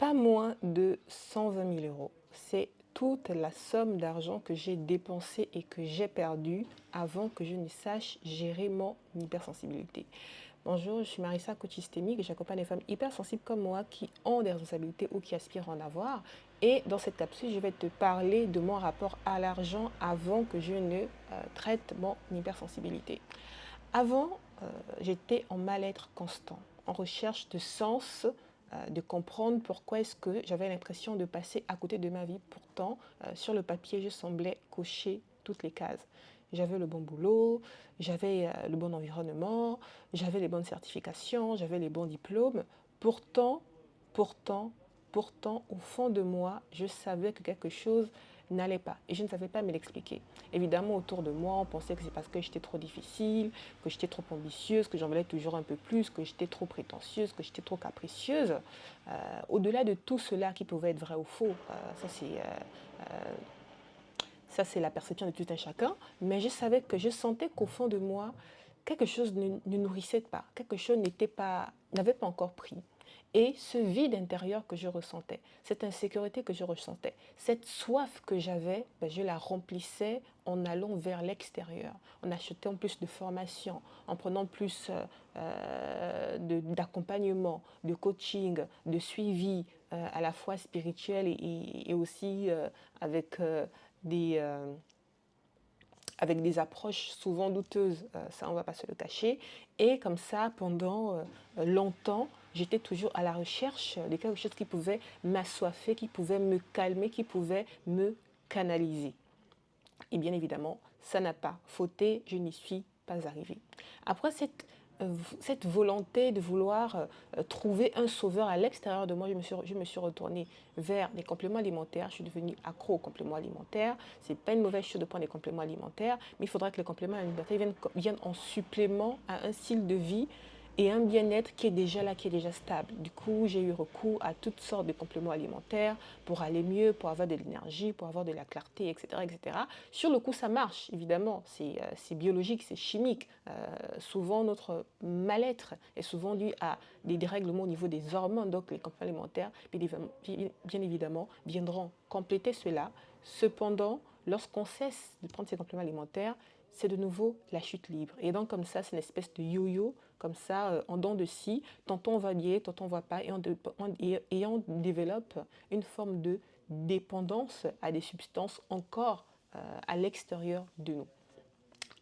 pas moins de 120 000 euros. C'est toute la somme d'argent que j'ai dépensée et que j'ai perdue avant que je ne sache gérer mon hypersensibilité. Bonjour, je suis Marissa, coach systémique et j'accompagne les femmes hypersensibles comme moi qui ont des responsabilités ou qui aspirent à en avoir. Et dans cette capsule, je vais te parler de mon rapport à l'argent avant que je ne traite mon hypersensibilité. Avant, j'étais en mal-être constant, en recherche de sens, de comprendre pourquoi est-ce que j'avais l'impression de passer à côté de ma vie. Pourtant, sur le papier, je semblais cocher toutes les cases. J'avais le bon boulot, j'avais le bon environnement, j'avais les bonnes certifications, j'avais les bons diplômes. Pourtant, pourtant, pourtant, au fond de moi, je savais que quelque chose n'allait pas et je ne savais pas me l'expliquer. Évidemment, autour de moi, on pensait que c'est parce que j'étais trop difficile, que j'étais trop ambitieuse, que j'en voulais toujours un peu plus, que j'étais trop prétentieuse, que j'étais trop capricieuse. Au-delà de tout cela qui pouvait être vrai ou faux, ça c'est la perception de tout un chacun, mais je savais que je sentais qu'au fond de moi, quelque chose ne nourrissait pas, quelque chose n'avait pas encore pris. Et ce vide intérieur que je ressentais, cette insécurité que je ressentais, cette soif que j'avais, je la remplissais en allant vers l'extérieur, en achetant plus de formations, en prenant plus d'accompagnement, de coaching, de suivi à la fois spirituel et aussi avec des... avec des approches souvent douteuses, ça on ne va pas se le cacher. Et comme ça, pendant longtemps, j'étais toujours à la recherche de quelque chose qui pouvait m'assoiffer, qui pouvait me calmer, qui pouvait me canaliser. Et bien évidemment, ça n'a pas fauté, je n'y suis pas arrivée. Après cette volonté de vouloir trouver un sauveur à l'extérieur de moi, je me suis retournée vers les compléments alimentaires. Je suis devenue accro aux compléments alimentaires. Ce n'est pas une mauvaise chose de prendre des compléments alimentaires, mais il faudra que les compléments alimentaires viennent en supplément à un style de vie et un bien-être qui est déjà là, qui est déjà stable. Du coup, j'ai eu recours à toutes sortes de compléments alimentaires pour aller mieux, pour avoir de l'énergie, pour avoir de la clarté, etc., etc. Sur le coup, ça marche, évidemment. C'est biologique, c'est chimique. Souvent, notre mal-être est souvent dû à des dérèglements au niveau des hormones. Donc, les compléments alimentaires, bien évidemment, viendront compléter cela. Cependant, lorsqu'on cesse de prendre ces compléments alimentaires, c'est de nouveau la chute libre. Et donc, comme ça, c'est une espèce de yo-yo, comme ça, en dents de scie. Tantôt on va bien, tantôt on ne va pas, et on développe une forme de dépendance à des substances encore à l'extérieur de nous.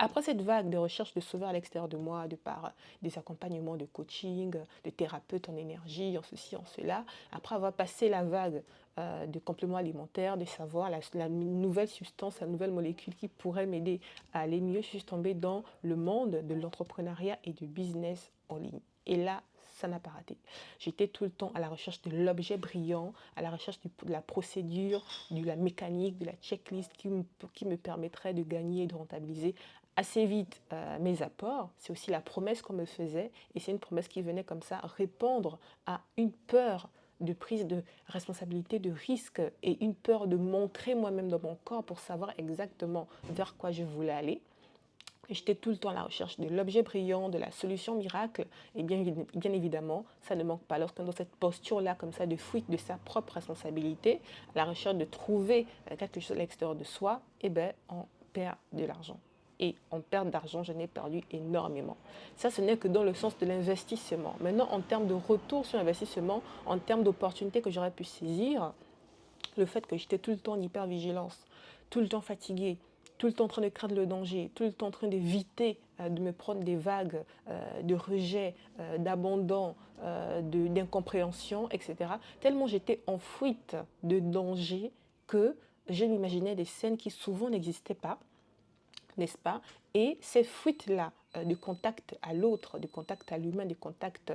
Après cette vague de recherche de sauveurs à l'extérieur de moi, de par des accompagnements de coaching, de thérapeutes en énergie, en ceci, en cela, après avoir passé la vague de compléments alimentaires, de savoir la nouvelle substance, la nouvelle molécule qui pourrait m'aider à aller mieux, je suis tombée dans le monde de l'entrepreneuriat et du business en ligne. Et là, ça n'a pas raté. J'étais tout le temps à la recherche de l'objet brillant, à la recherche de la procédure, de la mécanique, de la checklist qui me permettrait de gagner et de rentabiliser assez vite mes apports. C'est aussi la promesse qu'on me faisait et c'est une promesse qui venait comme ça répondre à une peur de prise de responsabilité, de risque et une peur de montrer moi-même dans mon corps pour savoir exactement vers quoi je voulais aller. J'étais tout le temps à la recherche de l'objet brillant, de la solution miracle. Et bien évidemment, ça ne manque pas. Lorsqu'on est dans cette posture-là, comme ça, de fuite de sa propre responsabilité, à la recherche de trouver quelque chose à l'extérieur de soi, eh bien, on perd de l'argent. Et en perte d'argent, j'en ai perdu énormément. Ça, ce n'est que dans le sens de l'investissement. Maintenant, en termes de retour sur investissement, en termes d'opportunités que j'aurais pu saisir, le fait que j'étais tout le temps en hypervigilance, tout le temps fatiguée, tout le temps en train de craindre le danger, tout le temps en train d'éviter de me prendre des vagues de rejet, d'abandon, d'incompréhension, etc. Tellement j'étais en fuite de danger que je m'imaginais des scènes qui souvent n'existaient pas, n'est-ce pas? Et ces fuites-là, du contact à l'autre, du contact à l'humain, du contact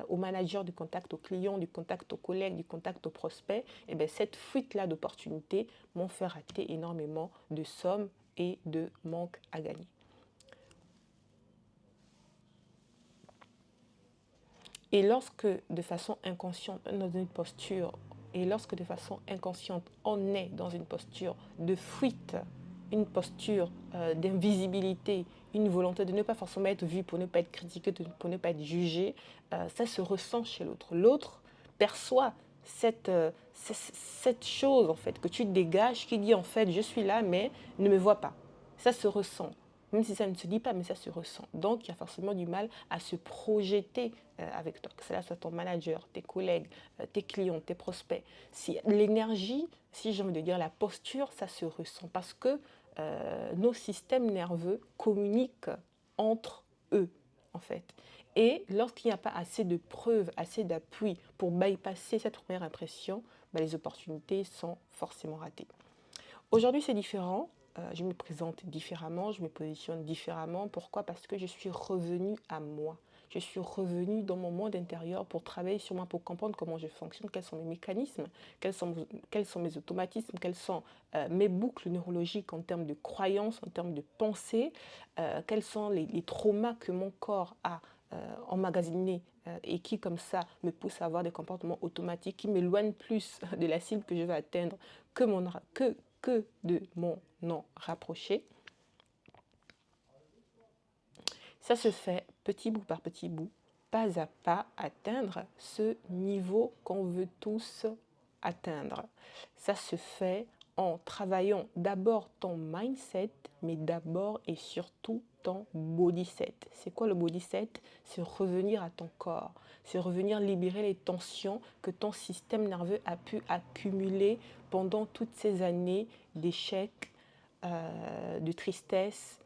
au manager, du contact au client, du contact aux collègues, du contact aux prospects, et bien cette fuite-là d'opportunités m'ont fait rater énormément de sommes et de manque à gagner. Et lorsque de façon inconsciente, dans une posture, et lorsque de façon inconsciente, on est dans une posture de fuite, une posture d'invisibilité, une volonté de ne pas forcément être vu, pour ne pas être critiqué, pour ne pas être jugé, ça se ressent chez l'autre. L'autre perçoit cette chose en fait que tu dégages qui dit en fait je suis là mais ne me vois pas. Ça se ressent. Même si ça ne se dit pas, mais ça se ressent. Donc, il y a forcément du mal à se projeter avec toi, que cela soit ton manager, tes collègues, tes clients, tes prospects. Si l'énergie, si j'ai envie de dire la posture, ça se ressent parce que nos systèmes nerveux communiquent entre eux, en fait. Et lorsqu'il n'y a pas assez de preuves, assez d'appui pour bypasser cette première impression, ben, les opportunités sont forcément ratées. Aujourd'hui, c'est différent. Je me présente différemment, je me positionne différemment. Pourquoi? Parce que je suis revenue à moi. Je suis revenue dans mon monde intérieur pour travailler sur moi, pour comprendre comment je fonctionne, quels sont mes mécanismes, quels sont mes automatismes, quelles sont mes boucles neurologiques en termes de croyances, en termes de pensée, quels sont les traumas que mon corps a emmagasinés et qui, comme ça, me poussent à avoir des comportements automatiques qui m'éloignent plus de la cible que je vais atteindre que de mon non rapproché. Ça se fait petit bout par petit bout, pas à pas, atteindre ce niveau qu'on veut tous atteindre. Ça se fait en travaillant d'abord ton mindset, mais d'abord et surtout ton body set. C'est quoi le body set? C'est revenir à ton corps, c'est revenir libérer les tensions que ton système nerveux a pu accumuler pendant toutes ces années d'échecs, de tristesse,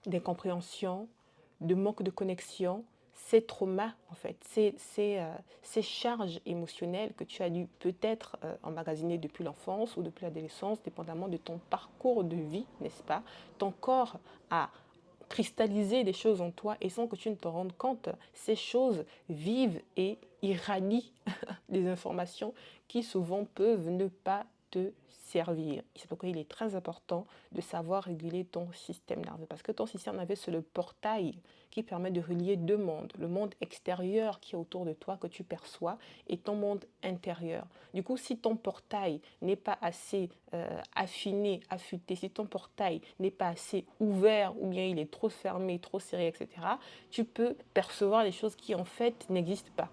d'incompréhension, de manque de connexion, ces traumas, en fait, ces charges émotionnelles que tu as dû peut-être emmagasiner depuis l'enfance ou depuis l'adolescence, dépendamment de ton parcours de vie, n'est-ce pas? Ton corps a cristallisé des choses en toi et sans que tu ne te rendes compte, ces choses vivent et irradient des informations qui souvent peuvent ne pas te servir. C'est pourquoi il est très important de savoir réguler ton système nerveux. Parce que ton système nerveux, c'est le portail qui permet de relier deux mondes. Le monde extérieur qui est autour de toi, que tu perçois, et ton monde intérieur. Du coup, si ton portail n'est pas assez affiné, affûté, si ton portail n'est pas assez ouvert, ou bien il est trop fermé, trop serré, etc., tu peux percevoir des choses qui en fait n'existent pas.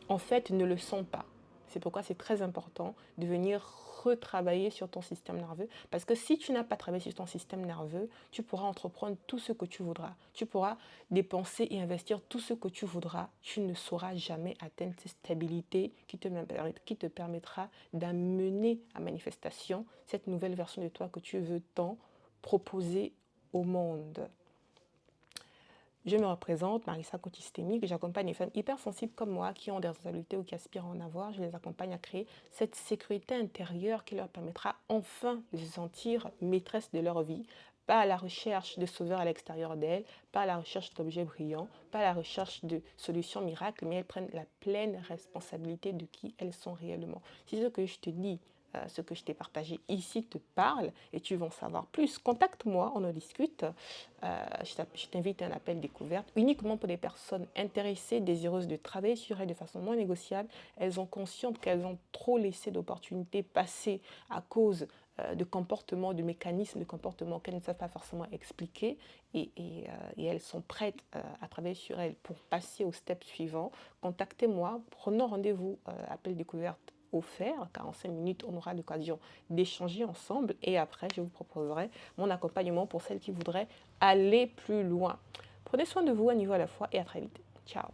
En fait, ne le sont pas. C'est pourquoi c'est très important de venir retravailler sur ton système nerveux. Parce que si tu n'as pas travaillé sur ton système nerveux, tu pourras entreprendre tout ce que tu voudras. Tu pourras dépenser et investir tout ce que tu voudras. Tu ne sauras jamais atteindre cette stabilité qui te permettra d'amener à manifestation cette nouvelle version de toi que tu veux tant proposer au monde. Je me représente, Marissa Coach Systémique, j'accompagne les femmes hypersensibles comme moi qui ont des responsabilités ou qui aspirent à en avoir. Je les accompagne à créer cette sécurité intérieure qui leur permettra enfin de se sentir maîtresse de leur vie, pas à la recherche de sauveurs à l'extérieur d'elles, pas à la recherche d'objets brillants, pas à la recherche de solutions miracles, mais elles prennent la pleine responsabilité de qui elles sont réellement. C'est ce que je te dis. Ce que je t'ai partagé ici te parle et tu veux en savoir plus, contacte-moi, on en discute. Je t'invite à un appel découverte uniquement pour des personnes intéressées, désireuses de travailler sur elles de façon non négociable. Elles ont conscience qu'elles ont trop laissé d'opportunités passer à cause de comportements, de mécanismes de comportements qu'elles ne savent pas forcément expliquer et elles sont prêtes à travailler sur elles pour passer au step suivant. Contactez-moi, prenons rendez-vous, appel découverte offert, 45 minutes, on aura l'occasion d'échanger ensemble et après je vous proposerai mon accompagnement pour celles qui voudraient aller plus loin. Prenez soin de vous à niveau à la fois et à très vite. Ciao.